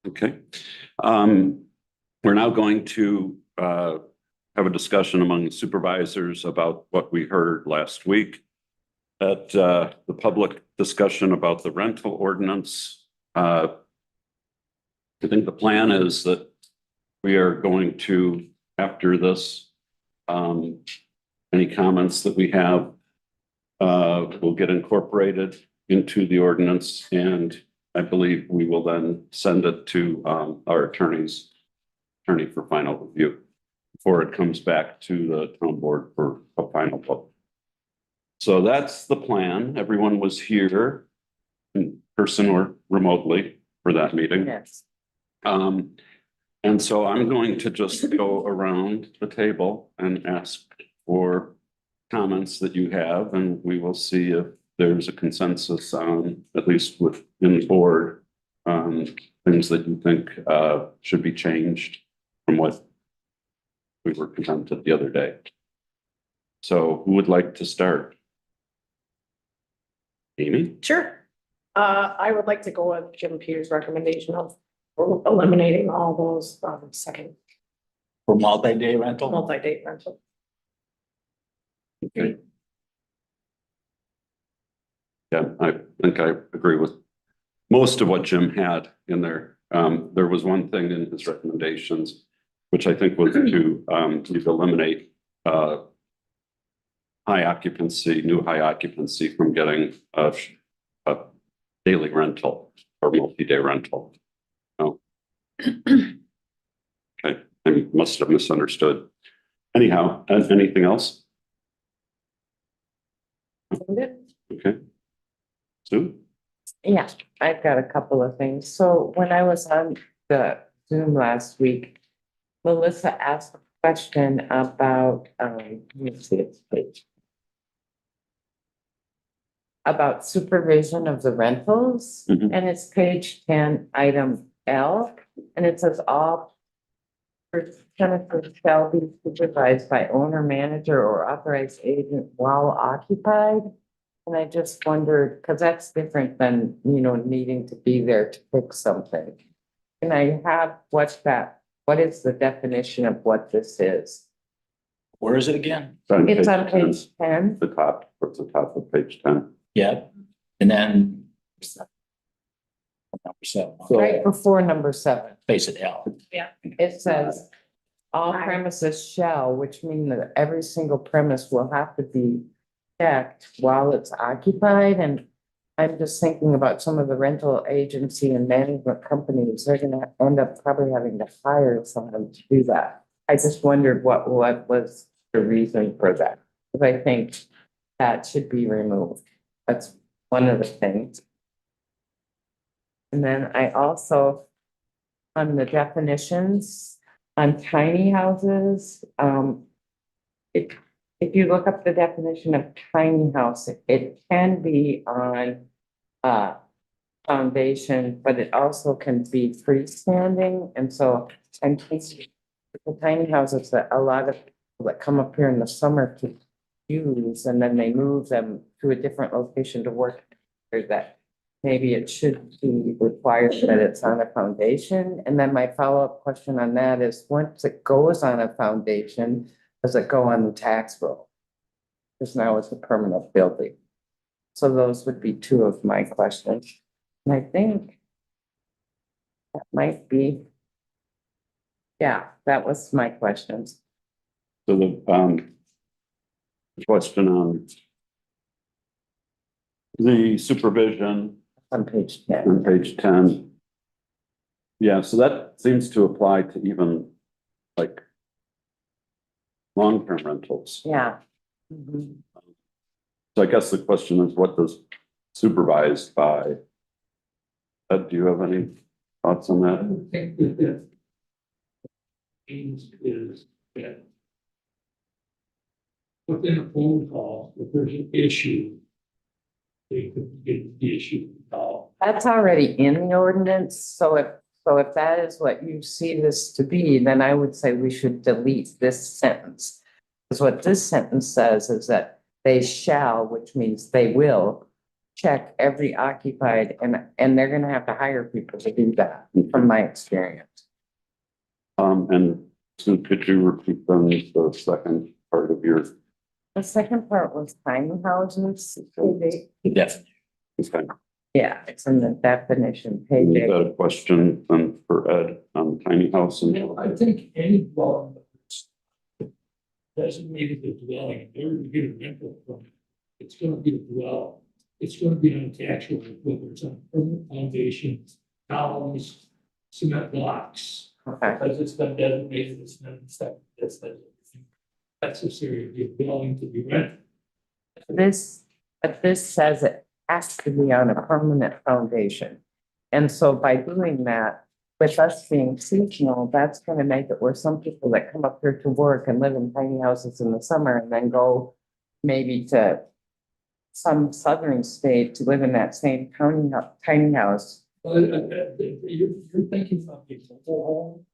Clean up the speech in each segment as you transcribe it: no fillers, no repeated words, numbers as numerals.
Okay. We're now going to have a discussion among supervisors about what we heard last week at the public discussion about the rental ordinance. I think the plan is that we are going to, after this, any comments that we have will get incorporated into the ordinance, and I believe we will then send it to our attorney for final review before it comes back to the town board for a final vote. So that's the plan. Everyone was here in person or remotely for that meeting. Yes. And so I'm going to just go around the table and ask for comments that you have, and we will see if there's a consensus on, at least within the board, things that you think should be changed from what we were presented the other day. So who would like to start? Amy? Sure. I would like to go with Jim Peters' recommendation of eliminating all those second For multi-day rental? multi-date rental. Okay. Yeah, I think I agree with most of what Jim had in there. There was one thing in his recommendations, which I think was to eliminate high occupancy, new high occupancy from getting a daily rental or multi-day rental. Oh. Okay, I must have misunderstood. Anyhow, anything else? Okay. Sue? Yeah, I've got a couple of things. So when I was on the Zoom last week, Melissa asked a question about, let me see its page. About supervision of the rentals, Mhm. and it's page 10, item L, and it says all premises shall be supervised by owner, manager, or authorized agent while occupied. And I just wondered, because that's different than, needing to be there to fix something. Can I have what is the definition of what this is? Where is it again? It's on page 10. The top, what's the top of page 10? Yeah, and then. Number 7. Right before number 7, Face it, L. it says all premises shall, which means that every single premise will have to be checked while it's occupied. And I'm just thinking about some of the rental agency and management companies, they're gonna end up probably having to hire someone to do that. I just wondered what was the reason for that, because I think that should be removed. That's one of the things. And then I also, on the definitions, on tiny houses, if you look up the definition of tiny house, it can be on foundation, but it also can be freestanding. And so I'm thinking the tiny houses that a lot of people that come up here in the summer to use, and then they move them to a different location to work, or that maybe it should be required that it's on a foundation. And then my follow-up question on that is, once it goes on a foundation, does it go on the tax roll? Because now it's a permanent building. So those would be two of my questions. And I think that might be, yeah, that was my questions. So the question on the supervision On page 10. on page 10. Yeah, so that seems to apply to even like long-term rentals. Yeah. Mhm. So I guess the question is, what does supervised by? Do you have any thoughts on I that? would think that is that within a phone call, if there's an issue, they could get the issue resolved. That's already in the ordinance, so if that is what you see this to be, then I would say we should delete this sentence. Because what this sentence says is that they shall, which means they will, check every occupied and they're gonna have to hire people to do that, from my experience. And so could you repeat then the second part of your, The second part was tiny houses. the definition. okay, Yeah, it's in the definition, page you 8. got a question for Ed on tiny house You and know, I think any dwelling that's designated as dwelling, they're gonna get a rental from it. It's gonna be a dwell. It's gonna be unattachable, whether it's on permanent foundation, columns, cement blocks. Okay, Because it's been designated as that's necessary to be a dwelling to be rented. but this says it has to be on a permanent foundation. And so by doing that, with us being seasonal, that's gonna make it where some people that come up here to work and live in tiny houses in the summer and then go maybe to some southern state to live in that same tiny house. You're thinking of a mobile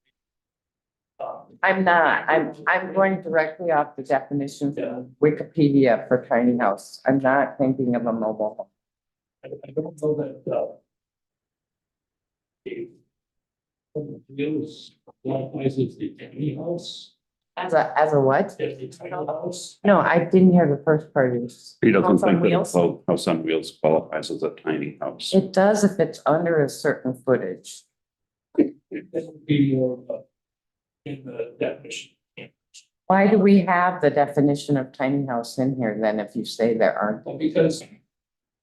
home. I'm not, I'm going directly off the definition Yeah. from Wikipedia for tiny house. I'm not thinking of a mobile home. I don't know that, Wheels qualifies as the tiny house, As a what? as the tiny house. No, I didn't hear the first part of this. he doesn't House on think that wheels? a house on wheels qualifies as a tiny house. It does if it's under a certain footage. That would be more of a, in the definition. Why do we have the definition of tiny house in here then if you say there aren't? Well, because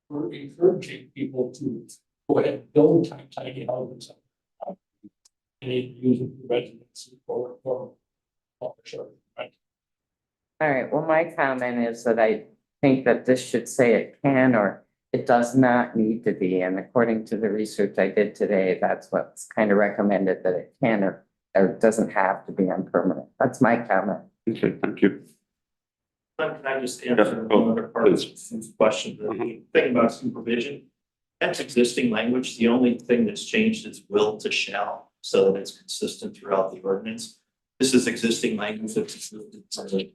we're encouraging people to go ahead and build tiny houses. And they use it for residency or sure, right? All right, well, my comment is that I think that this should say it can or it does not need to be. And according to the research I did today, that's what's kind of recommended, that it can or doesn't have to be on permanent. That's my comment. Okay, thank you. Can I just Yeah, answer go, one other part of please. the question? The thing about supervision, that's existing language. The only thing that's changed is will to shall, so that it's consistent throughout the ordinance. This is existing language that's existed since the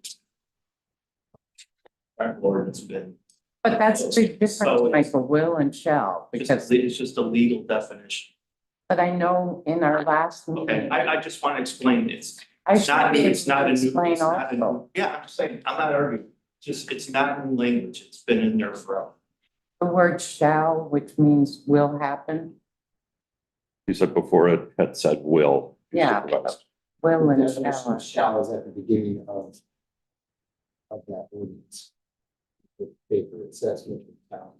current ordinance been. But that's a big difference, So it's- Michael, will and shall, because, It's just a legal definition. but I know in our last Okay, meeting. I just want to explain, it's I not, should be it's not a able to new, explain it's not a also. new, yeah, I'm just saying, I'm not arguing. Just, it's not new language. It's been in there forever. The word shall, which means will happen, He said before it had said will. be Yeah. supervised. will and Definition shall. of shall is at the beginning of that ordinance. The paper, it says with the town.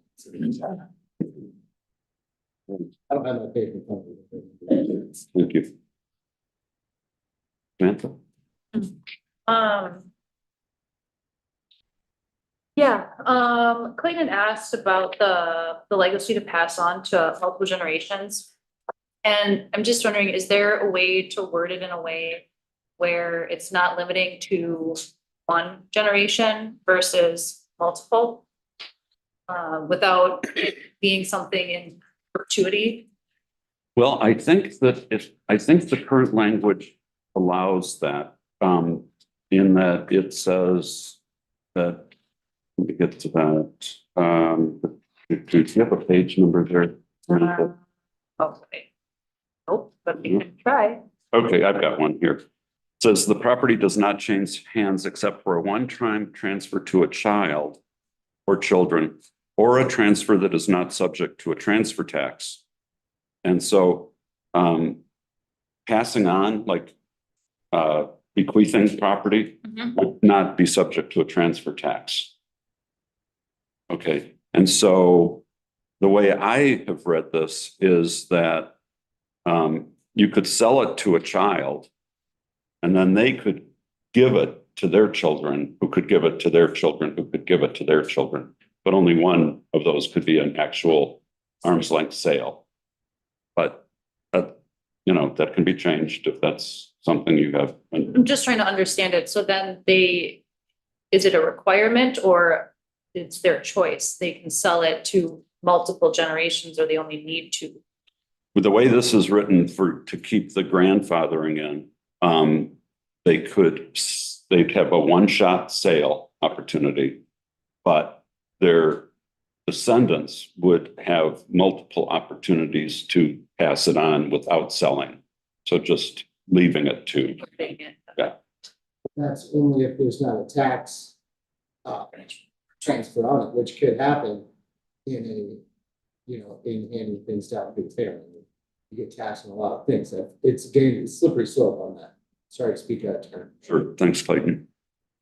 I don't have my paper in front of me. Thank you. Samantha? Clayton asked about the legacy to pass on to multiple generations. And I'm just wondering, is there a way to word it in a way where it's not limiting to one generation versus multiple? Without it being something in perpetuity? Well, I think the current language allows that, in that it says that, let me get to that, do you have a page number there? Okay. Nope, but we can try. Okay, I've got one here. It says the property does not change hands except for a one-time transfer to a child or children, or a transfer that is not subject to a transfer tax. And so, passing on, like, bequeathing property Mhm. would not be subject to a transfer tax. Okay, and so the way I have read this is that you could sell it to a child and then they could give it to their children, who could give it to their children, who could give it to their children. But only one of those could be an actual arm's length sale. But that, that can be changed if that's something you have. I'm just trying to understand it. So then is it a requirement or it's their choice? They can sell it to multiple generations or they only need to. With the way this is written to keep the grandfathering in, they'd have a one-shot sale opportunity, but the descendants would have multiple opportunities to pass it on without selling. So just leaving it to, Putting it- That's only if there's not a tax transfer on it, which could happen in in handing things down to the family. You get taxed on a lot of things. It's again, it's slippery slope on that. Sorry to speak out of turn. sure, thanks, Clayton.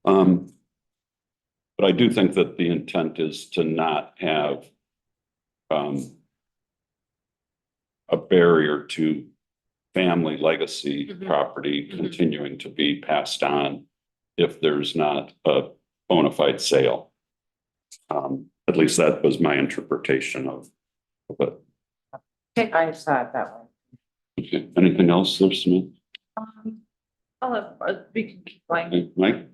But I do think that the intent is to not have a barrier to family legacy Mhm. property Mhm. continuing to be passed on if there's not a bona fide sale. At least that was my interpretation of it. I saw it that way. Okay, anything else there, Smith? I'll have, we can keep going. Hey, Mike?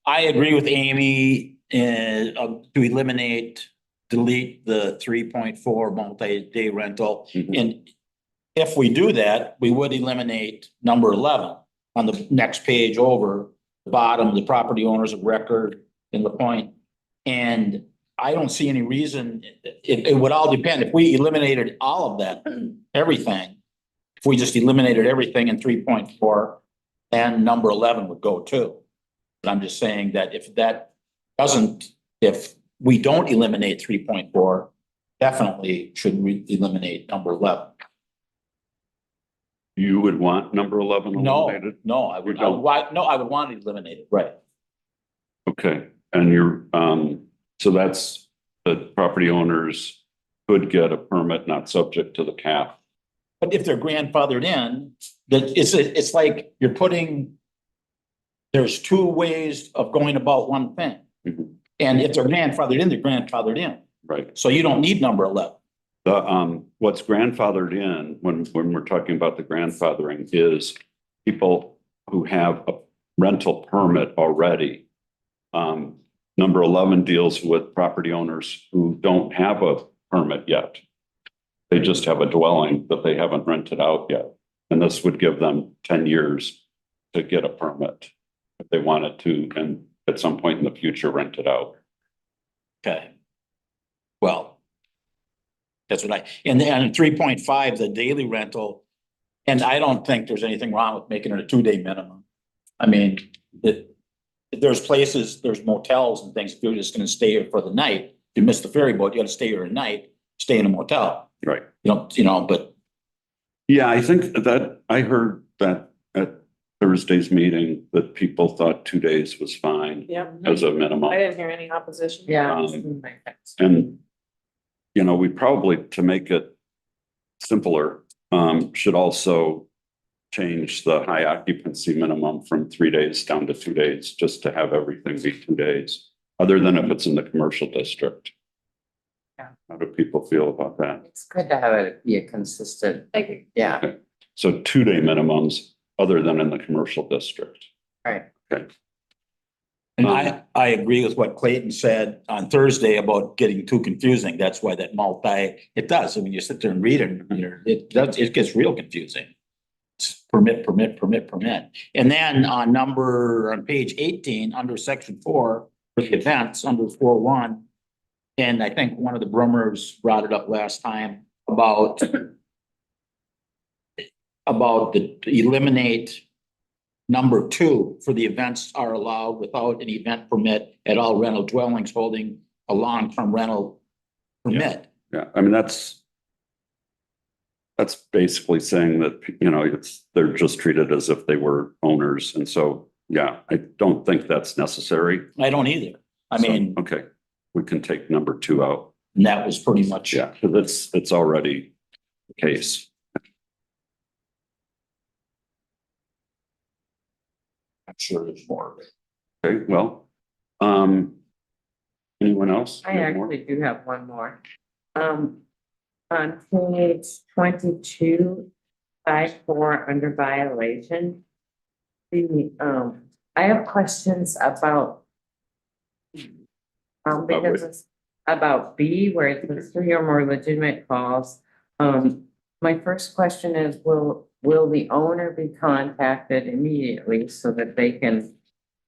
I agree with Amy, to eliminate, delete the 3.4 multi-day rental. Mhm. And if we do that, we would eliminate number 11 on the next page over, the bottom, the property owners of record in the point. And I don't see any reason, it would all depend, if we eliminated all of that, everything. If we just eliminated everything in 3.4, and number 11 would go too. But I'm just saying that if that doesn't, if we don't eliminate 3.4, definitely should we eliminate number 11. You would want number 11 No, eliminated? no, I would, You don't? I would want it eliminated, right? Okay, and you're, so that's the property owners could get a permit not subject to the cap. But if they're grandfathered in, that it's like you're putting. There's two ways of going about one thing. Mhm. And if they're grandfathered in, they're grandfathered in. Right. So you don't need number 11. The, what's grandfathered in when we're talking about the grandfathering is people who have a rental permit already. Number 11 deals with property owners who don't have a permit yet. They just have a dwelling that they haven't rented out yet. And this would give them 10 years to get a permit if they wanted to, and at some point in the future, rent it out. Okay. Well. That's what and then 3.5, the daily rental. And I don't think there's anything wrong with making it a 2-day minimum. I mean, there's places, there's motels and things, if you're just gonna stay here for the night, if you miss the ferry boat, you gotta stay here at night, stay in a motel. Right. But Yeah, I think that I heard that at Thursday's meeting that people thought 2 days was fine Yep. as a I minimum. didn't hear any opposition. Yeah. And, we probably, to make it simpler, should also change the high occupancy minimum from 3 days down to 2 days, just to have everything be 2 days, other than if it's in the commercial district. Yeah. How do people feel about that? It's good to have it be a consistent, Like, yeah, So 2-day minimums, other than in the commercial district. right. And I agree with what Clayton said on Thursday about getting too confusing. That's why that it does. I mean, you sit there and read it, it gets real confusing. It's permit. And then on page 18, under section 4, for the events, under 4.1. And I think one of the Brummers brought it up last time about the eliminate number 2 for the events are allowed without an event permit at all rental dwellings holding a long-term rental permit. Yeah, I mean, that's basically saying that, they're just treated as if they were owners. And so, yeah, I don't think that's necessary. I don't either. I So, mean, okay, we can take number 2 out. and that was pretty much. Yeah, because it's already the case. I'm sure there's more of it. Okay, well, anyone else? I actually do have one more. On page 22, 5.4 under violation. I have questions about. Because it's about B, where it says 3 or more legitimate calls. My first question is, will the owner be contacted immediately so that they can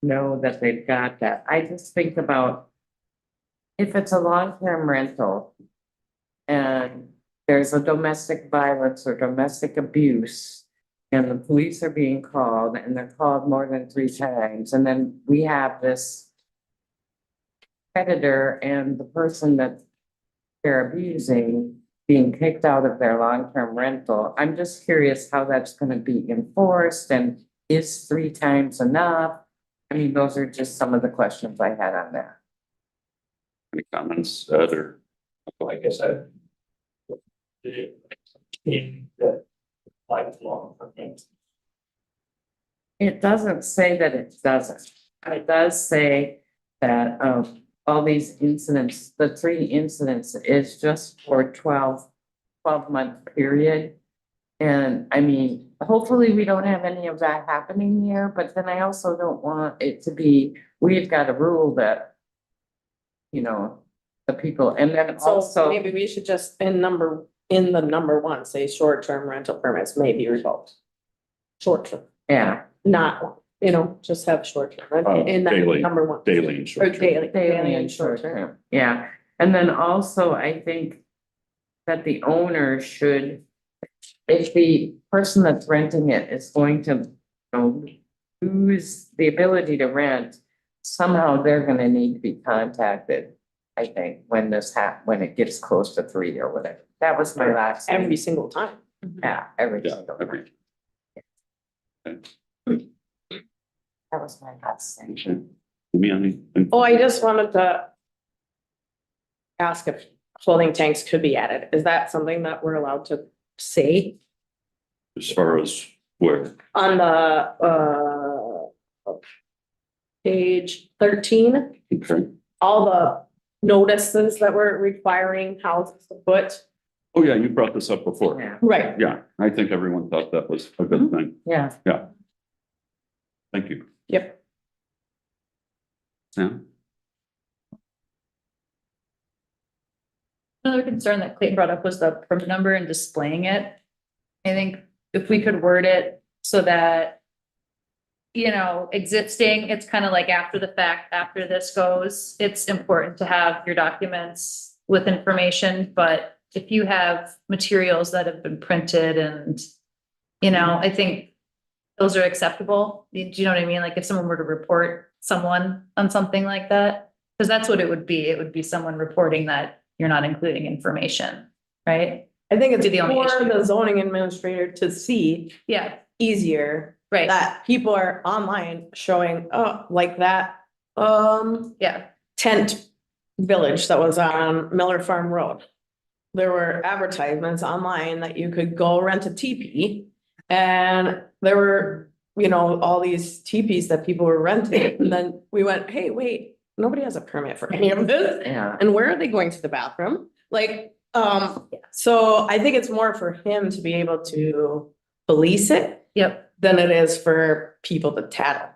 know that they've got that? I just think about if it's a long-term rental and there's a domestic violence or domestic abuse and the police are being called and they're called more than 3 times, and then we have this predator and the person that they're abusing being kicked out of their long-term rental, I'm just curious how that's gonna be enforced, and is 3 times enough? I mean, those are just some of the questions I had on that. Any comments, Ed, or? I guess I. In that lifelong things. It doesn't say that it doesn't. It does say that, all these incidents, the 3 incidents is just for 12-month period. And I mean, hopefully we don't have any of that happening here, but then I also don't want it to be, we've got a rule that, you know, the people, and then So also, maybe we should just in the number 1, say short-term rental permits may be revoked. Short-term, yeah, not, just have short-term, right? In that daily- number 1. Daily and Or short. daily and short-term. yeah. And then also, I think that the owner should, if the person that's renting it is going to, lose the ability to rent, somehow they're gonna need to be contacted, I think, when when it gets close to 3 or whatever. That was my last. thing. Every single time. Yeah, every Yeah, single every. time. That was my last thing. Okay. Me, anything? Oh, I just wanted to ask if floating tanks could be added. Is that something that we're allowed to say As far as where, on the page 13? okay. All the notices that we're requiring houses to put. Oh, yeah, you brought this up before. Yeah, Right. Yeah, I think everyone thought that was a good thing. yeah. Thank you. Yep. Yeah, Another concern that Clayton brought up was the permit number and displaying it. I think if we could word it so that, existing, it's kind of like after the fact, after this goes, it's important to have your documents with information, but if you have materials that have been printed and, I think those are acceptable. Do you know what I mean? Like if someone were to report someone on something like that, because that's what it would be. It would be someone reporting that you're not including information, right? I think it's Be the only for issue. the zoning administrator to see Yeah, easier right. that people are online showing, like that, Yeah, tent village that was on Miller Farm Road. There were advertisements online that you could go rent a teepee. And there were, all these teepees that people were renting. And then we went, hey, wait, nobody has a permit for any of this. Yeah, And where are they going to the bathroom? Like, so I think it's more for him to be able to police it yep. than it is for people to tattle.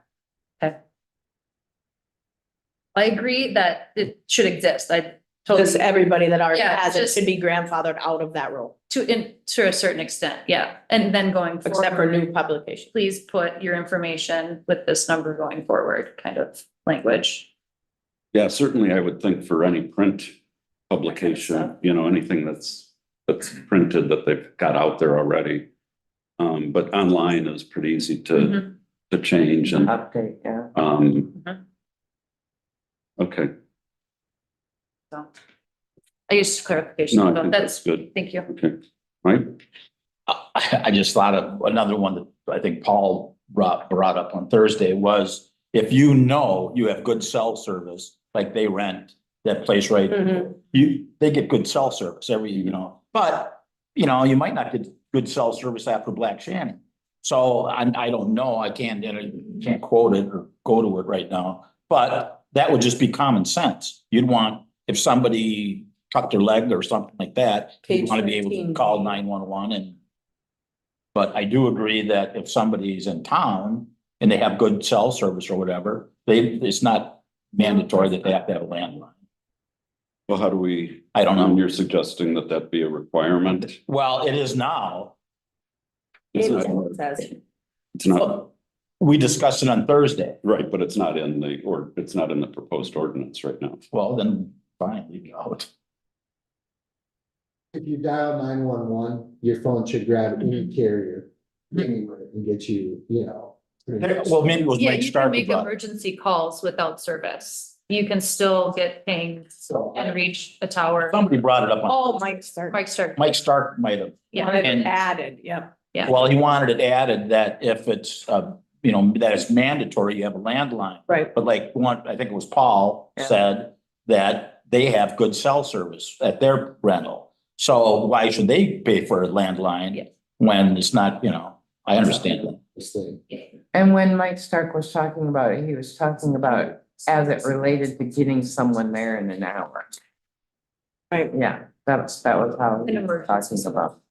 I agree that it should exist. I Just totally, everybody that already Yeah, has it just- should be grandfathered out of that rule, to a certain extent, yeah. And then going except for new forward, publication. please put your information with this number going forward, kind of language. yeah, certainly I would think for any print publication, anything that's printed that they've got out there already. But online is pretty easy Mhm. to change and, update, yeah. Mhm. okay. So I used clarification, No, I but think that's, that's good. thank you. Okay, right? I just thought of another one that I think Paul brought up on Thursday was if you have good cell service, like they rent that place, right? Mhm. They get good cell service but you might not get good cell service after Black Shannon. So I don't know, I can't quote it or go to it right now, but that would just be common sense. You'd want, if somebody cut their leg or something like that, you Page want to be able to 13. call 911 but I do agree that if somebody's in town and they have good cell service or whatever, it's not mandatory that they have to have a landline. Well, how do we? I don't know. You're suggesting that be a requirement? Well, it is now. It's It not- says, It's not, We discussed it on Thursday. right, but it's not in the proposed ordinance right now. Well, then fine, leave it out. If you dial 911, your phone should grab any carrier anywhere and get you, you know. pretty much. Well, maybe it was Yeah, Mike you can Stark who make brought it. emergency calls without service. You can still get pinged So and reach a tower. Somebody brought it up on, Oh, Mike Stark. Mike Stark. Mike Stark might have. Yeah. Wanted it And- added, yep. Yeah. Well, he wanted it added that if it's, you know, that it's mandatory, you have a landline. Right. But like one, I think it was Paul Yeah. said that they have good cell service at their rental. So why should they pay for a Yeah. landline when it's not, you know, I understand that. this thing. And when Mike Stark was talking about it, he was talking about as it related to getting someone there in an hour. Right. Yeah, that was how he An was emergency. talking about.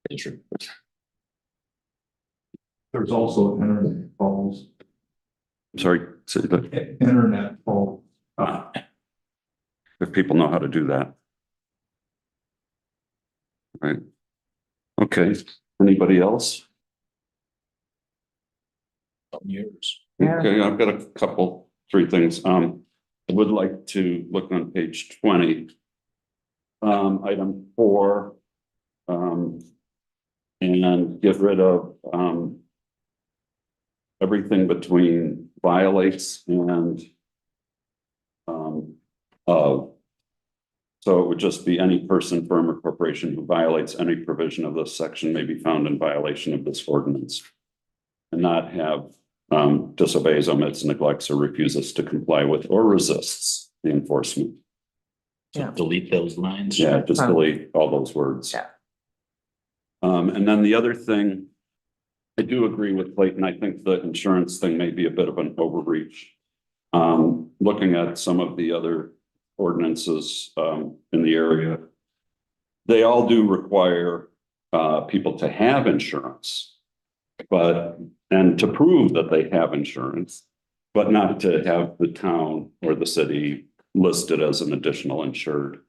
It's true. There's also internet calls, Sorry, say that, internet calls. if people know how to do that. Right. Okay, anybody else? Years. Yeah. Okay, I've got a couple, three things. I would like to look on page 20. Item 4. And get rid of, everything between violates and, so it would just be any person, firm, or corporation who violates any provision of this section may be found in violation of this ordinance. And not have, disobeys, omits, neglects, or refuses to comply with or resists the enforcement. So Yeah. delete those lines. Yeah, just delete all those words. Yeah. And then the other thing, I do agree with Clayton. I think the insurance thing may be a bit of an overreach. Looking at some of the other ordinances, in the area, they all do require, people to have insurance. And to prove that they have insurance, but not to have the town or the city listed as an additional insured.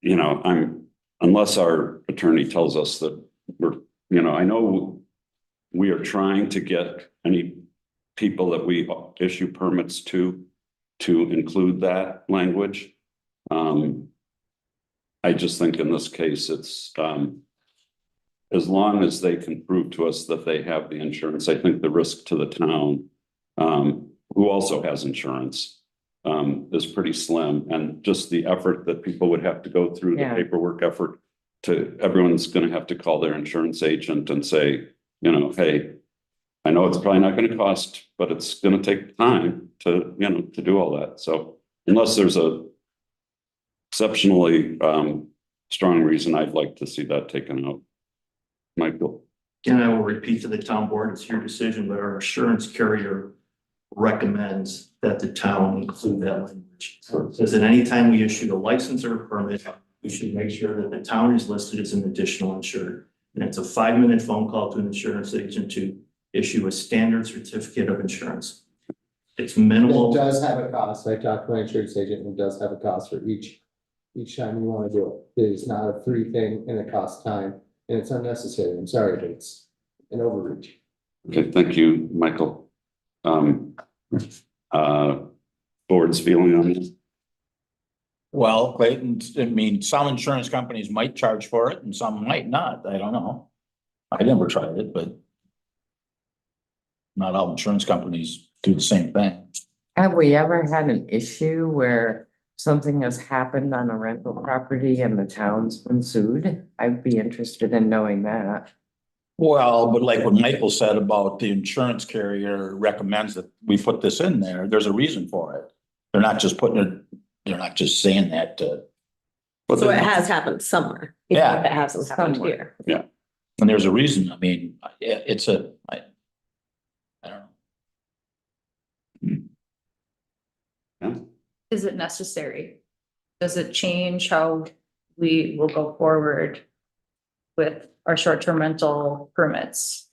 You know, unless our attorney tells us that I know we are trying to get any people that we issue permits to include that language. I just think in this case, it's, as long as they can prove to us that they have the insurance, I think the risk to the town, who also has insurance, is pretty slim. And just the effort that people would have to go through, the Yeah. paperwork effort everyone's gonna have to call their insurance agent and say, hey, I know it's probably not gonna cost, but it's gonna take time to do all that. So unless there's a exceptionally, strong reason, I'd like to see that taken out. Michael? Again, I will repeat to the town board, it's your decision, but our insurance carrier recommends that the town include that language. So it says that anytime we issue a license or a permit, we should make sure that the town is listed as an additional insured. And it's a 5-minute phone call to an insurance agent to issue a standard certificate of insurance. It's It minimal. does have a cost. I talked to my insurance agent, and it does have a cost for each time you want to do it. It is not a free thing and it costs time and it's unnecessary. I'm sorry, but it's an overreach. Okay, thank you, Michael. Board's feeling on this? Well, Clayton, I mean, some insurance companies might charge for it and some might not. I don't know. I never tried it, but not all insurance companies do the same thing. Have we ever had an issue where something has happened on a rental property and the town's been sued? I'd be interested in knowing that. Well, but like what Michael said about the insurance carrier recommends that we put this in there, there's a reason for it. They're not just putting it, they're not just saying that to, So it has happened somewhere. even Yeah. if It hasn't happened Somewhere. here. and there's a reason. I mean, it's I don't know. Yeah. Is it necessary? Does it change how we will go forward with our short-term rental permits?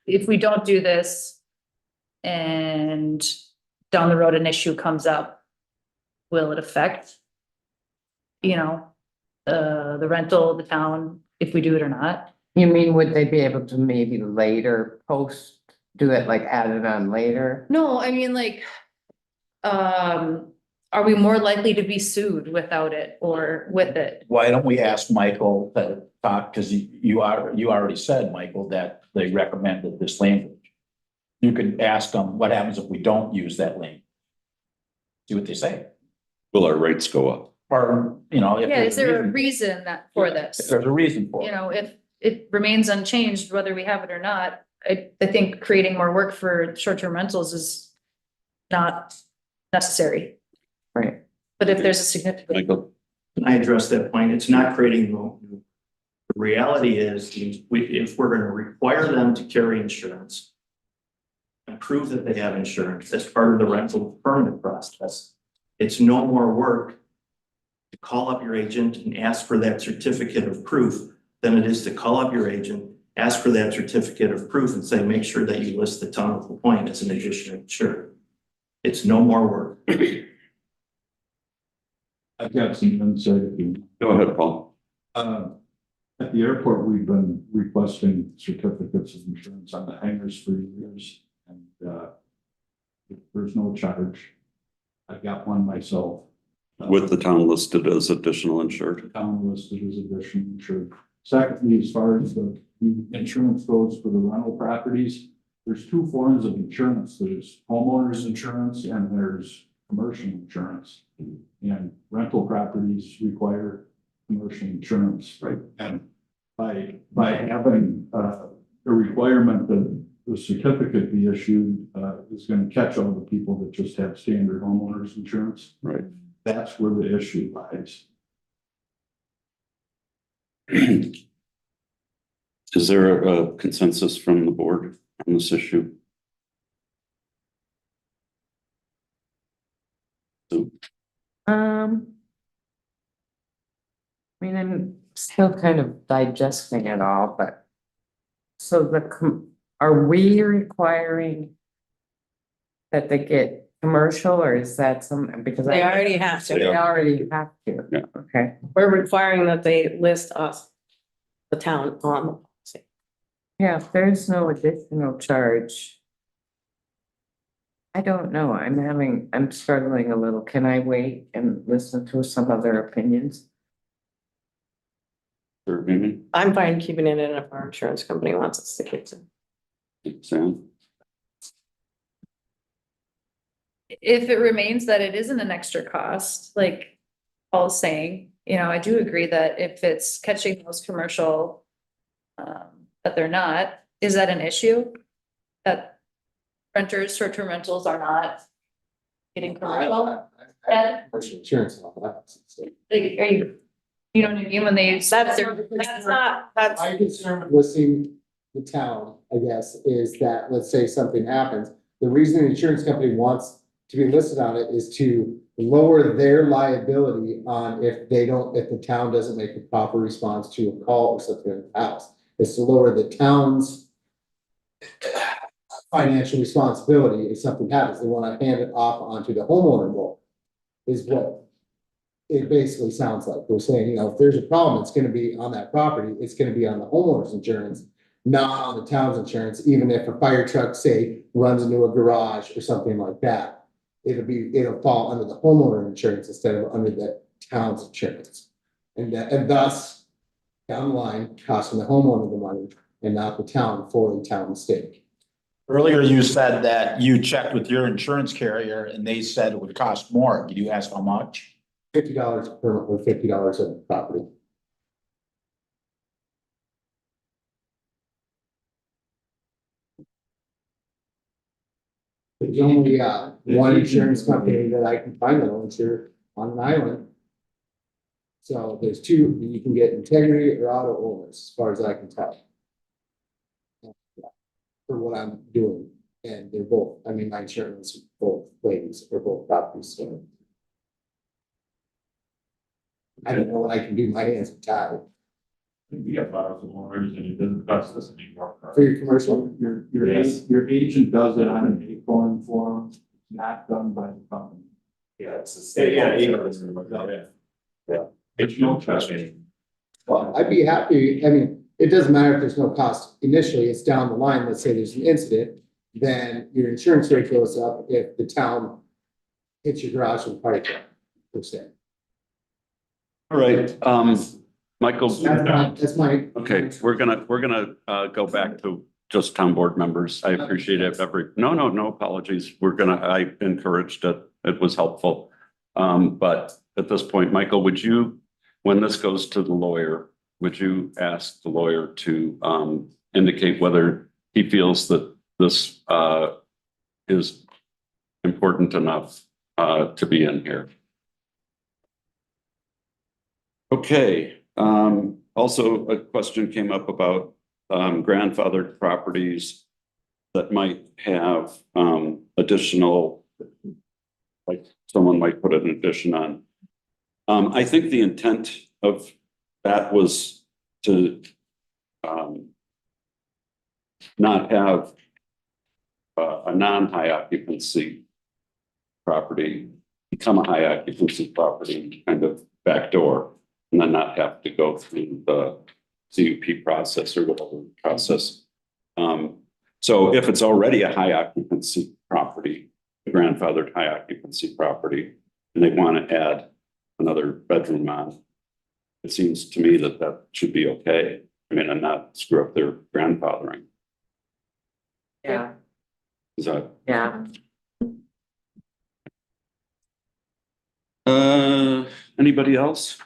If we don't do this and down the road an issue comes up, will it affect, the rental, the town, if we do it or not? You mean, would they be able to maybe later do it like add it on later? No, I mean, are we more likely to be sued without it or with it? Why don't we ask Michael to talk, because you already said, Michael, that they recommended this language. You could ask them, what happens if we don't use that language? See what they say, Will our rates go up? or, you know. if Yeah, is there's there a reason- reason that for If this? there's a reason for You it. know, if it remains unchanged, whether we have it or not, I think creating more work for short-term rentals is not necessary. Right. But if there's a significant, Michael? Can I address that point? It's not creating the reality is, if we're gonna require them to carry insurance and prove that they have insurance as part of the rental permit process, it's no more work to call up your agent and ask for that certificate of proof than it is to call up your agent, ask for that certificate of proof and say, make sure that you list the town of La Pointe as an additional insured. It's no more work. I've got some insight. if you- Go ahead, Paul. At the airport, we've been requesting certificates of insurance on the hangars for years, and, there's no charge. I got one myself. With the town listed as additional insured. Town listed as additional insured. Secondly, as far as the insurance goes for the rental properties, there's two forms of insurance. There's homeowners insurance and there's commercial insurance. And rental properties require commercial insurance. Right. And by having a requirement that the certificate be issued is going to catch all the people that just have standard homeowners insurance. Right. That's where the issue lies. Is there a consensus from the board on this issue? I mean, I'm still kind of digesting it all, but. So are we requiring that they get commercial, or is that some, because They I, already have to. they already have to? Yeah. Okay, We're requiring that they list us, the town, on the policy. yeah, if there's no additional charge. I don't know, I'm struggling a little. Can I wait and listen to some other opinions? Or Amy? I'm fine keeping it in if our insurance company wants us to keep it. Sam? if it remains that it isn't an extra cost, like Paul's saying, you know, I do agree that if it's catching those commercial, that they're not, is that an issue? That renters, short-term rentals are not getting commercial? Commercial insurance and all that. So Like, are you know what I mean, when they. That's my concern with listing the town, I guess, is that, let's say something happens, the reason the insurance company wants to be listed on it is to lower their liability on if the town doesn't make a proper response to a call or something in the house. It's to lower the town's financial responsibility if something happens. They want to hand it off onto the homeowner role, is what it basically sounds like. We're saying, you know, if there's a problem, it's gonna be on that property, it's gonna be on the homeowner's insurance, not on the town's insurance, even if a fire truck, say, runs into a garage or something like that. It'll fall under the homeowner insurance instead of under the town's insurance. And thus, down the line, costing the homeowner the money and not the town for a town mistake. Earlier, you said that you checked with your insurance carrier and they said it would cost more. Did you ask how much? $50 per, or $50 a property. There's only, one insurance company that I can find that'll insure on an island. So there's two, you can get Integrity or Auto Owners, as far as I can tell. For what I'm doing, and they're both, I mean, my insurance, both ladies, or both properties, so. I don't know what I can do, my hands are tied. We have lots of owners and it doesn't cost us anymore. For your commercial, Your agent does it on an acorn form, not done by the company. Yeah, it's. Yeah. Yeah. It's no trust. well, I'd be happy, I mean, it doesn't matter if there's no cost initially, it's down the line, let's say there's an incident. Then your insurance rate goes up if the town hits your garage with fire truck, per se. All right, Michael. That's my. Okay, we're gonna go back to just town board members. I appreciate it. No apologies. I encouraged it. It was helpful. But at this point, Michael, when this goes to the lawyer, would you ask the lawyer to indicate whether he feels that this is important enough to be in here? Okay, also a question came up about grandfathered properties that might have additional, like someone might put an addition on. I think the intent of that was to not have a non-high occupancy property become a high occupancy property kind of backdoor, and then not have to go through the CUP process or whatever process. So if it's already a high occupancy property, a grandfathered high occupancy property, and they want to add another bedroom on, it seems to me that that should be okay. I mean, and not screw up their grandfathering. Yeah, Is that? yeah. Anybody else?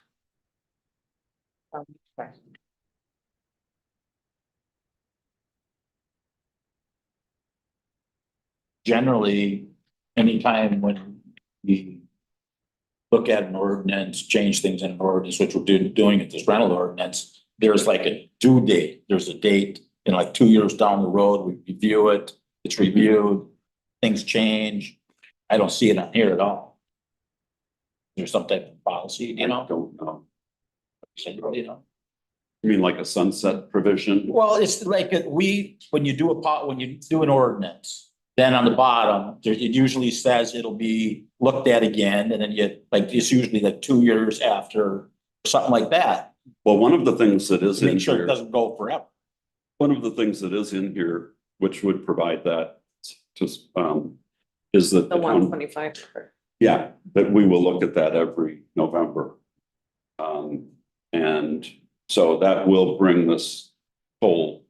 Generally, anytime when we look at an ordinance, change things in an ordinance, which we're doing at this rental ordinance, there's like a due date. There's a date in like 2 years down the road, we review it, it's reviewed, things change. I don't see it on here at all. There's some type of policy, I you know? don't know. You know? You mean like a sunset provision? Well, it's like when you do when you do an ordinance, then on the bottom, it usually says it'll be looked at again, and then it's usually like 2 years after, something like that. Well, one of the things that is To in make sure it here, doesn't go forever. one of the things that is in here, which would provide that to, is that The the one town, 25. yeah, that we will look at that every November. And so that will bring this whole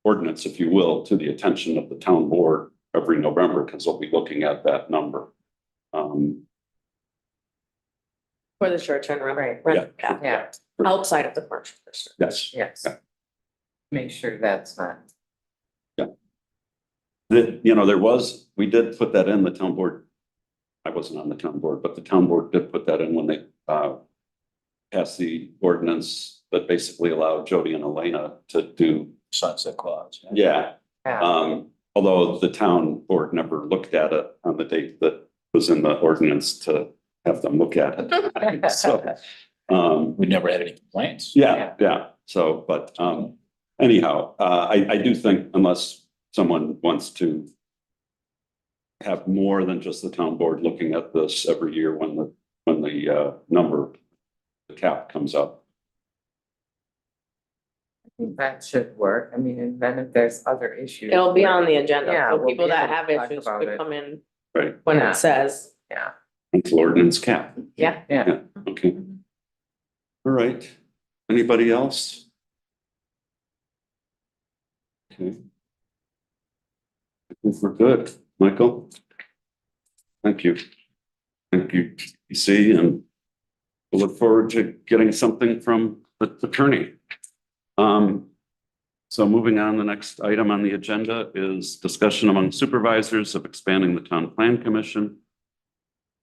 ordinance, if you will, to the attention of the town board every November, because they'll be looking at that number. For the short-term Right. rental, Yeah, outside of the commercial district. Yes. yes. Yeah. Make sure that's not. We did put that in the town board. I wasn't on the town board, but the town board did put that in when they passed the ordinance that basically allowed Jody and Elena to do, Sunset clause. yeah. Yeah, Although the town board never looked at it on the date that was in the ordinance to have them look at it. So, We never had any complaints. yeah. So, but anyhow, I do think unless someone wants to have more than just the town board looking at this every year when the number, the cap comes up. I think that should work. I mean, and then if there's other issues. It'll be on the agenda, Yeah, so we'll people be that able to have talk issues about could it. come in Right. when Yeah. it says, Yeah, Until ordinance cap. yeah. yeah. Okay. All right. Anybody else? Okay. I think we're good. Michael? Thank you. Thank you, TC, and we'll look forward to getting something from the attorney. So moving on, the next item on the agenda is discussion among supervisors of expanding the town plan commission.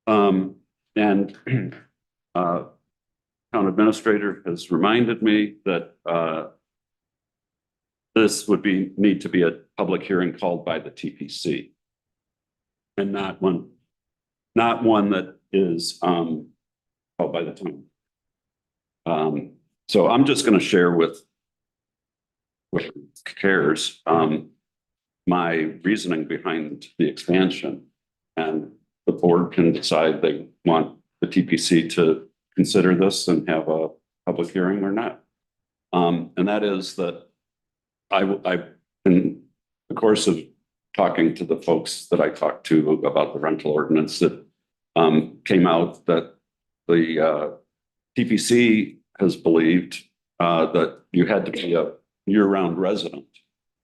And town administrator has reminded me that this would need to be a public hearing called by the TPC. And not one that is called by the town. So I'm just going to share with cares my reasoning behind the expansion, and the board can decide they want the TPC to consider this and have a public hearing or not. And that is that I in the course of talking to the folks that I talked to about the rental ordinance, that came out that the TPC has believed that you had to be a year-round resident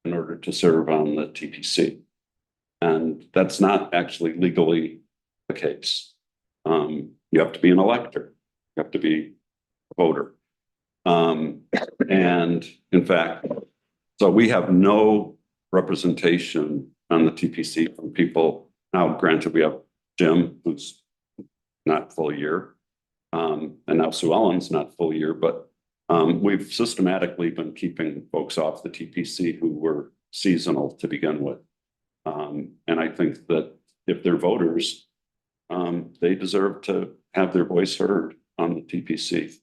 in order to serve on the TPC. And that's not actually legally the case. You have to be an elector. You have to be a voter. And in fact, so we have no representation on the TPC from people. Now, granted, we have Jim, who's not full year, and now Sue Ellen's not full year, but we've systematically been keeping folks off the TPC who were seasonal to begin with. And I think that if they're voters, they deserve to have their voice heard on the TPC.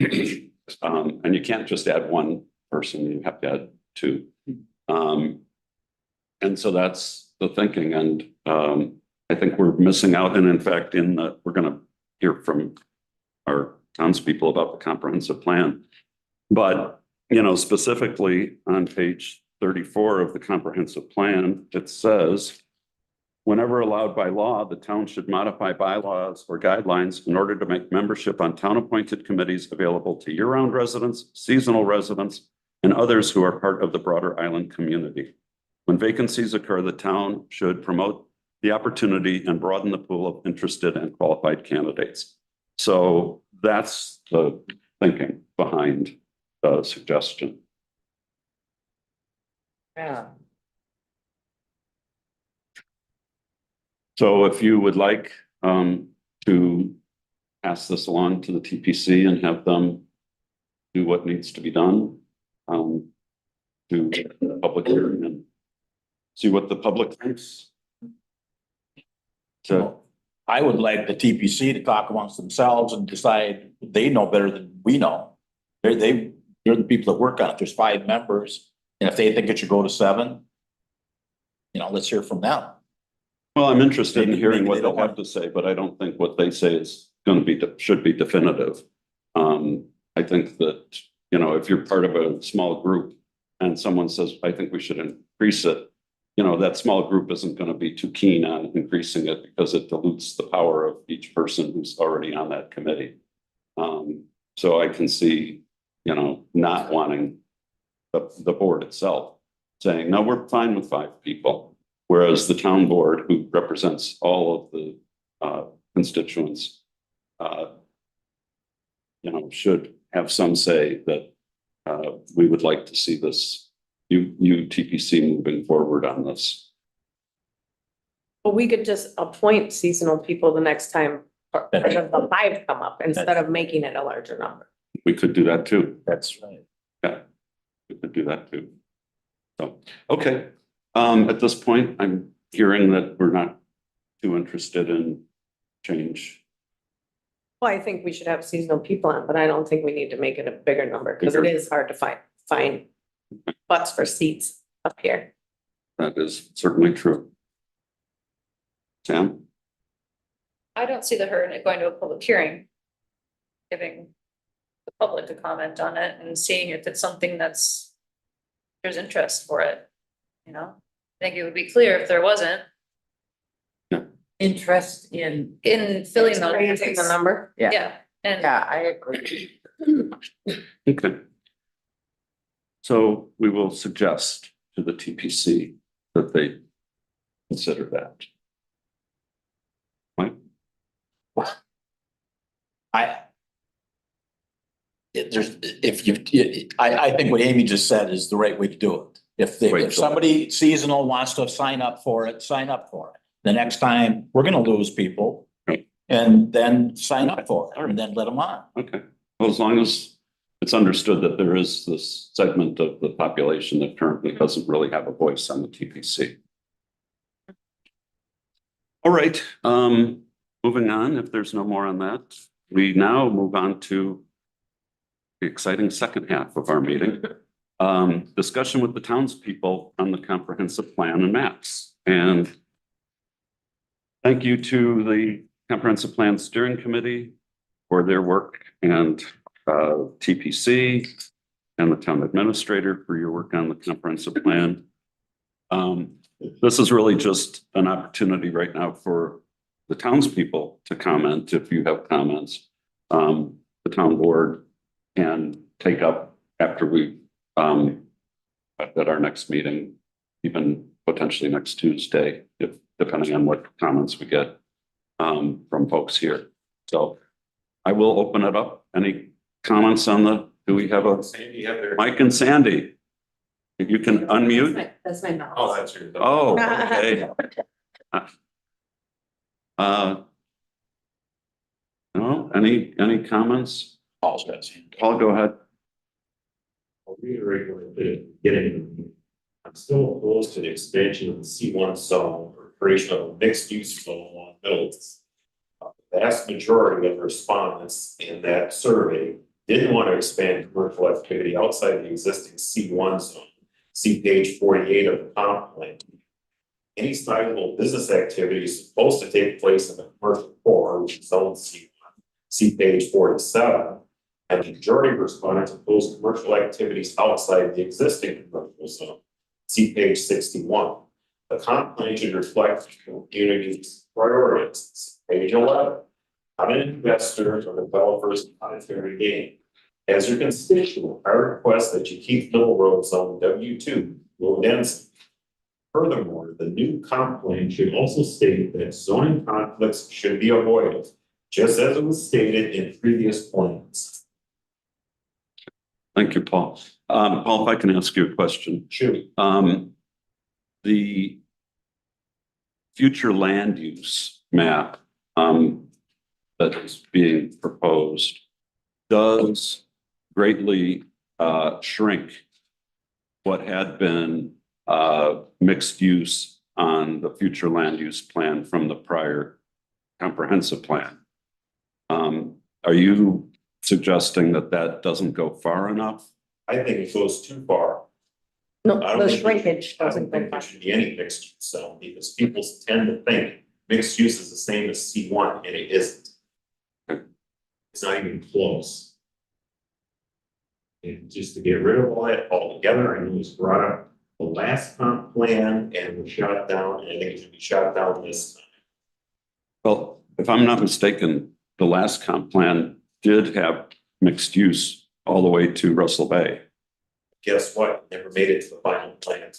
And you can't just add one person, you have to add two. And so that's the thinking. And I think we're missing out. And in fact, we're going to hear from our townspeople about the comprehensive plan. But, you know, specifically on page 34 of the comprehensive plan, it says, whenever allowed by law, the town should modify bylaws or guidelines in order to make membership on town-appointed committees available to year-round residents, seasonal residents, and others who are part of the broader island community. When vacancies occur, the town should promote the opportunity and broaden the pool of interested and qualified candidates. So that's the thinking behind the suggestion. Yeah. So if you would like to pass this along to the TPC and have them do what needs to be done, do a public hearing and see what the public thinks. So I would like the TPC to talk amongst themselves and decide, they know better than we know. They're the people that work on it. There's 5 members. And if they think it should go to 7, you know, let's hear from them. well, I'm interested in Maybe- hearing maybe what they they don't have want- to say, but I don't think what they say is going to be, should be definitive. I think that, you know, if you're part of a small group and someone says, I think we should increase it, you know, that small group isn't going to be too keen on increasing it because it dilutes the power of each person who's already on that committee. So I can see, you know, not wanting the board itself saying, no, we're fine with 5 people. Whereas the town board, who represents all of the constituents, you know, should have some say that we would like to see this TPC moving forward on this. Well, we could just appoint seasonal people the next time the 5 come up instead of making it a larger number. We could do that too. That's right. Yeah, we could do that too. So, okay. At this point, I'm hearing that we're not too interested in change. Well, I think we should have seasonal people on, but I don't think we need to make it a bigger number because it is hard to find butts for seats up here. That is certainly true. Sam? I don't see the hurt in it going to a public hearing. Giving the public a comment on it and seeing if it's something there's interest for it, you know? I think it would be clear if there wasn't Interest in, filling those. Raising the number. Yeah, and yeah, I agree. Okay. So we will suggest to the TPC that they consider that. Right? I think what Amy just said is the right way to do it. If somebody seasonal wants to sign up for it, sign up for it. The next time, we're gonna lose people. Right. And then sign up for it and then let them on. Okay. Well, as long as it's understood that there is this segment of the population that currently doesn't really have a voice on the TPC. All right, moving on, if there's no more on that, we now move on to the exciting second half of our meeting. Discussion with the townspeople on the comprehensive plan and maps. And thank you to the Comprehensive Plan Steering Committee for their work, and TPC and the town administrator for your work on the comprehensive plan. This is really just an opportunity right now for the townspeople to comment if you have comments. The town board can take up after we, at our next meeting, even potentially next Tuesday, if, depending on what comments we get from folks here. So I will open it up. Any comments on the, do we have a, Sandy, you have their. Mike and Sandy? If you can unmute? That's my mouth. Oh, that's your. Oh, okay. No, any comments? Paul's got his hand. Paul, go ahead. I'll reiterate what I did at the beginning. I'm still opposed to the expansion of the C1 zone or creation of a mixed use zone along Middleton. The vast majority of respondents in that survey didn't want to expand commercial activity outside the existing C1 zone. See page 48 of the comp plan. Any sizable business activity is supposed to take place in the commercial core, which is zone C1. See page 47. And the majority of respondents oppose commercial activities outside the existing commercial zone. See page 61. The comp plan should reflect the community's priorities. Page 11. How an investor or developers monetary gain. As your constituent, I request that you keep Middle Road Zone W2 low density. Furthermore, the new comp plan should also state that zoning conflicts should be avoided, just as it was stated in previous plans. Thank you, Paul. Paul, if I can ask you a question. Sure. The future land use map that is being proposed does greatly shrink what had been mixed use on the future land use plan from the prior comprehensive plan. Are you suggesting that that doesn't go far enough? I think it goes too far. No, I don't the think shrinkage I doesn't don't go think there far. should be any mixed use zone because people tend to think mixed use is the same as C1 and it isn't. It's not even close. And just to get rid of all that altogether, I know it was brought up the last comp plan and was shot down, and I think it should be shot down this time. Well, if I'm not mistaken, the last comp plan did have mixed use all the way to Russell Bay. Guess what? Never made it to the final plan.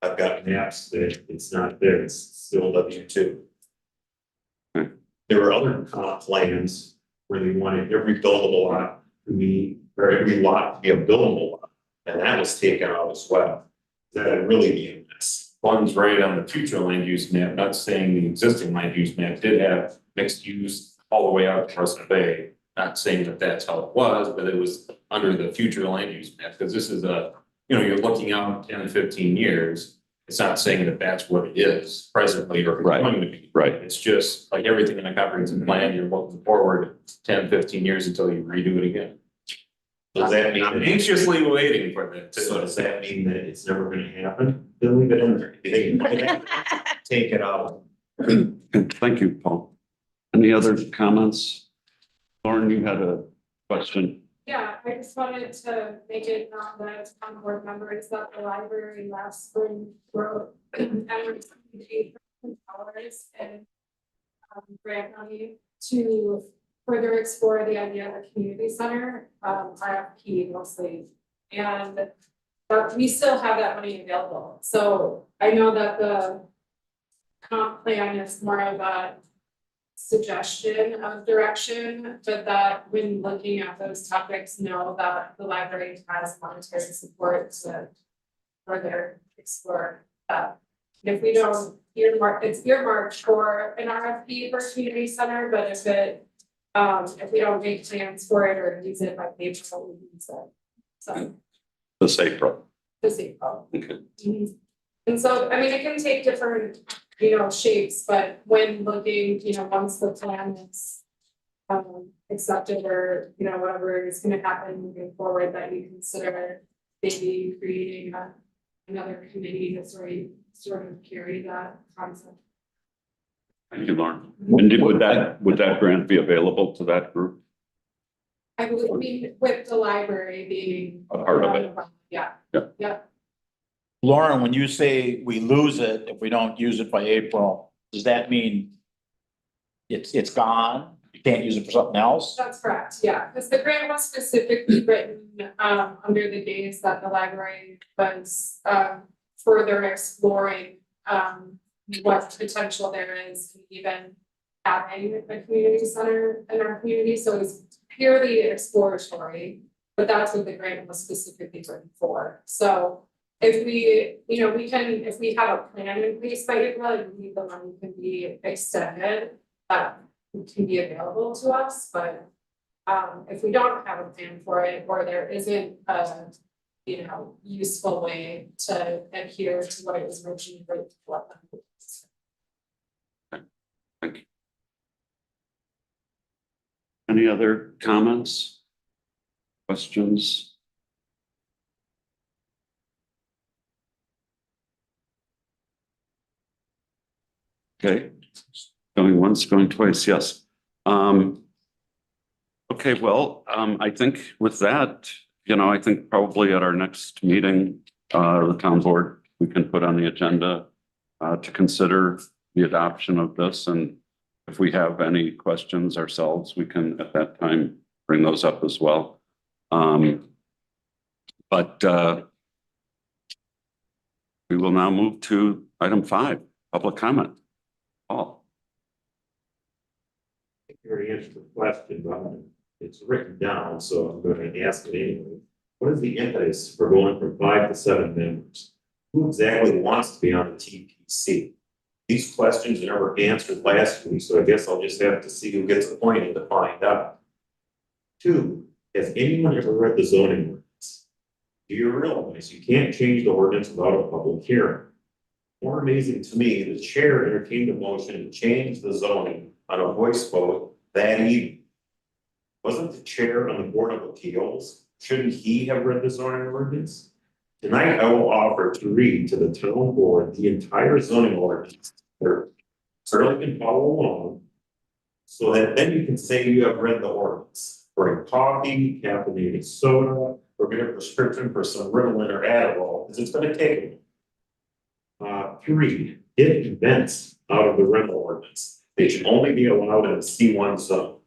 I've got maps that it's not there, it's still W2. Okay. There were other comp plans where they wanted every buildable lot to be, or every lot to be a buildable lot, and that was taken out as well. That'd really be a mess. One's right on the future land use map, not saying the existing land use map did have mixed use all the way out to Russell Bay. Not saying that that's how it was, but it was under the future land use map, because this is a, you're looking out 10 to 15 years. It's not saying that that's what it is presently or Right. going to be. Right. It's just like everything in a comprehensive plan, you're looking forward 10, 15 years until you redo it again. Does that mean? I'm anxiously waiting for that. So does that mean that it's never gonna happen? Then leave it in there. You think you might have to take it out? Good. Thank you, Paul. Any other comments? Lauren, you had a question. Yeah, I just wanted to make it known that town board members that the library last spring wrote and received $8,000 in grant money to further explore the idea of a community center, RFP mostly. And but we still have that money available. So I know that the comp plan is more of a suggestion of direction, but that when looking at those topics, know that the library has monetary support to further explore that. If we don't earmark, it's earmarked for an RFP for community center, but if we don't make plans for it or use it by April, we use it. So This April. this April. Okay. And so, I mean, it can take different, shapes, but when looking, once the plan is accepted or, whatever is gonna happen moving forward, that you consider maybe creating another committee to sort of carry that concept. Thank you, Lauren. And would that grant be available to that group? I mean, with the library being. A part of it. Yeah. Yeah. Yeah. Lauren, when you say we lose it if we don't use it by April, does that mean it's gone, you can't use it for something else? That's correct, yeah, because the grant was specifically written, under the days that the library was, further exploring, what potential there is in even having a community center in our community, so it was purely exploratory. But that's what the grant was specifically written for, so if we, you know, we can, if we have a plan in place by April, I believe the money can be extended. Can be available to us, but if we don't have a plan for it, or there isn't a, you know, useful way to adhere to what it was originally written for. Thank you. Any other comments? Questions? Okay, going once, going twice, yes. Okay, well, I think with that, you know, I think probably at our next meeting, the town board, we can put on the agenda to consider the adoption of this, and if we have any questions ourselves, we can at that time bring those up as well. But we will now move to item 5, public comment. Paul. You already answered the question, but it's written down, so I'm going to ask it anyway. What is the impetus for going from 5 to 7 members? Who exactly wants to be on the TPC? These questions were never answered last week, so I guess I'll just have to see who gets appointed to find out. 2, has anyone ever read the zoning ordinance? Do you realize you can't change the ordinance without a public hearing? More amazing to me, the chair entertained a motion to change the zoning on a voice vote that evening. Wasn't the chair on the Board of Appeals? Shouldn't he have read the zoning ordinance? Tonight, I will offer to read to the town board the entire zoning ordinance. Certainly can follow along. So that then you can say you have read the ordinance. Bring coffee, caffeinated soda, or get a prescription for some Ritalin or Adderall, because it's gonna take it. 3, get events out of the rental ordinance. They should only be allowed in the C1 zone.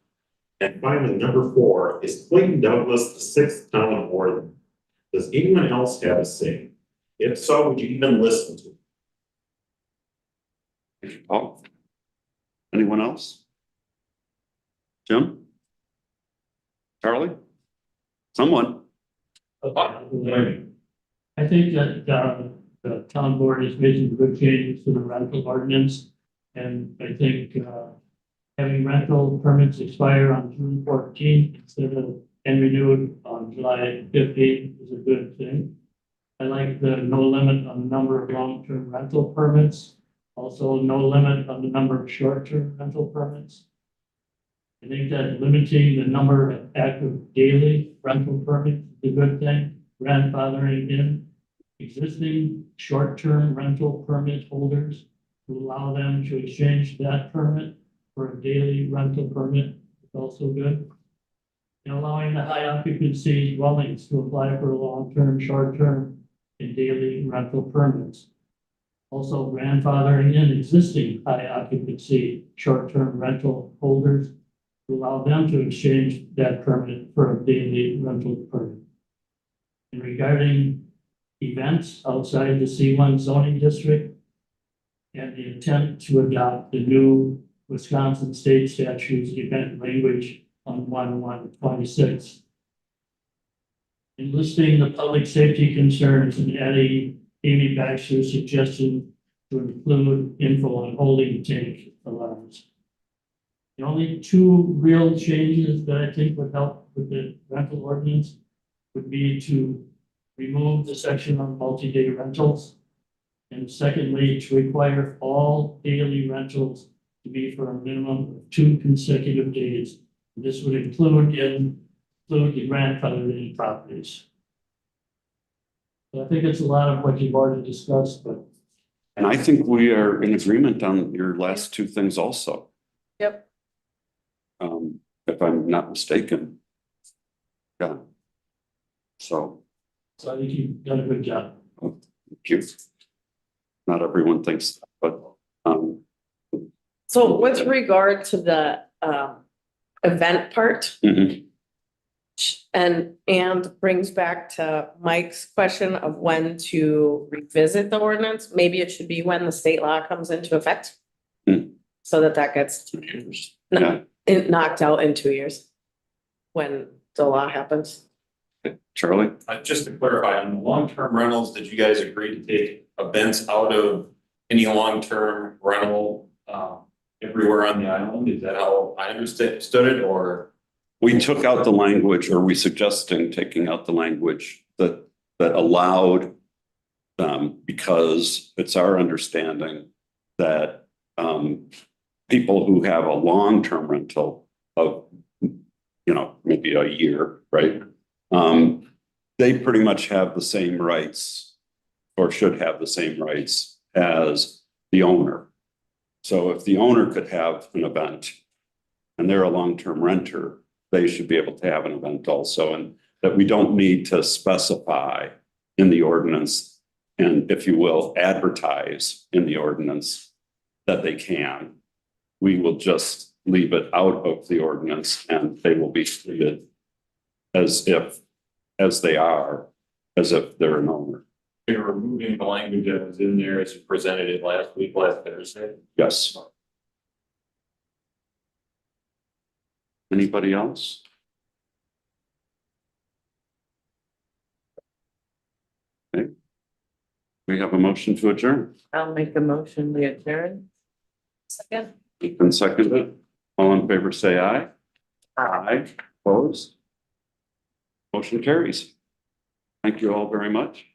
And finally, number 4, is Clayton Douglas the 6th town warden? Does anyone else have a say? If so, would you even listen to it? Thank you, Paul. Anyone else? Jim? Charlie? Someone? I think that, the town board is making good changes to the rental ordinance. And I think, having rental permits expire on June 14th instead of and renewed on July 15th is a good thing. I like the no limit on the number of long-term rental permits. Also, no limit on the number of short-term rental permits. I think that limiting the number of active daily rental permits is a good thing. Grandfathering in existing short-term rental permit holders to allow them to exchange that permit for a daily rental permit is also good. And allowing the high occupancy dwellings to apply for long-term, short-term, and daily rental permits. Also grandfathering in existing high occupancy, short-term rental holders to allow them to exchange that permit for a daily rental permit. And regarding events outside the C1 zoning district and the intent to adopt the new Wisconsin state statutes event language on 1/1/26. Enlisting the public safety concerns and adding Amy Baxter's suggestion to include info on holding tank alarms. The only 2 real changes that I think would help with the rental ordinance would be to remove the section on multi-day rentals. And secondly, to require all daily rentals to be for a minimum of 2 consecutive days. This would include the grandfathered properties. So I think it's a lot of what you've already discussed, but. And I think we are in agreement on your last 2 things also. Yep. If I'm not mistaken. Yeah. So, So I think you've done a good job. thank you. Not everyone thinks that, but, So with regard to the event part, Mhm. and brings back to Mike's question of when to revisit the ordinance, maybe it should be when the state law comes into effect. Hmm. So that gets 2 years. Yeah. knocked out in 2 years. When the law happens. Charlie? Just to clarify, on the long-term rentals, did you guys agree to take events out of any long-term rental, everywhere on the island? Is that how I understood it, or? We took out the language, or we suggesting taking out the language that allowed, because it's our understanding that people who have a long-term rental of, maybe a year, right? They pretty much have the same rights, or should have the same rights as the owner. So if the owner could have an event and they're a long-term renter, they should be able to have an event also, and that we don't need to specify in the ordinance, and if you will, advertise in the ordinance that they can. We will just leave it out of the ordinance, and they will be treated as if they're an owner. You're removing the language that was in there as you presented it last Thursday? Yes. Anybody else? Okay. We have a motion to adjourn. I'll make the motion, we adjourn. Second. You can second it. All in favor, say aye. Aye. Opposed? Motion carries. Thank you all very much.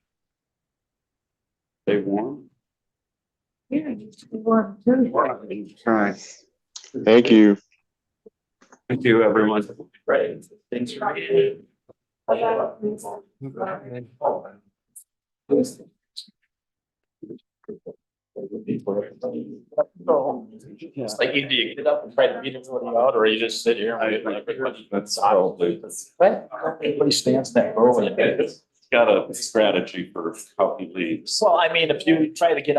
Stay warm. Yeah, you want to. Try. Thank you. Thank you, everyone. Right, thanks for being. It's like, do you get up and try to beat everybody out, or you just sit here and wait for everybody? That's probably, What? Everybody stands in that row and. it's got a strategy for how he leaves. Well, I mean, if you try to get out.